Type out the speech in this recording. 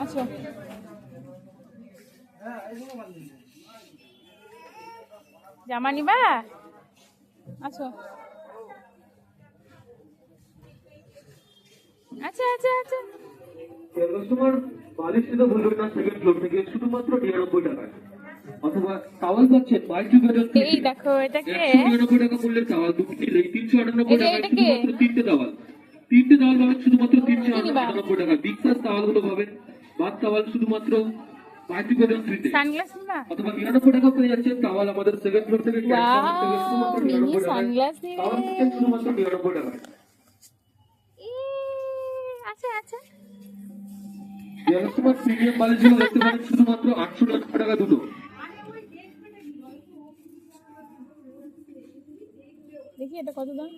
আচ্ছা জামা নিবা? আচ্ছা আচ্ছা আচ্ছা আচ্ছা কাস্টমার বালিশ নিতে ভুলবেন না সেকেন্ড ফ্লোর থেকে শুধুমাত্র 99 টাকায়, অথবা টাওয়াল পাচ্ছেন মাল্টিপ্যাটার্ন এই দেখো এটাকে 199 টাকা মূল্যের টাওয়াল দুটো নিলেই 398 টাকায় এটাকে শুধুমাত্র তিনটে টাওয়াল পাবেন শুধুমাত্র 398 টাকা। বিগ সাইজ টাওয়ালগুলো পাবেন বাথ টাওয়াল শুধুমাত্র মাল্টিপ্যাটার্ন ফ্রিতে, সানগ্লাস নিবা? অথবা 99 টাকা পেয়ে যাচ্ছেন টাওয়াল আমাদের সেকেন্ড ফ্লোর থেকে ওয়াও মিনি সানগ্লাস দিবে। টাওয়াল পাচ্ছেন শুধুমাত্র 99 টাকায়। আচ্ছা আচ্ছা কাস্টমার প্রিমিয়াম বালিশগুলো দেখতে পারেন শুধুমাত্র 800 টাকা দুটো। দেখি এটা কত দাম?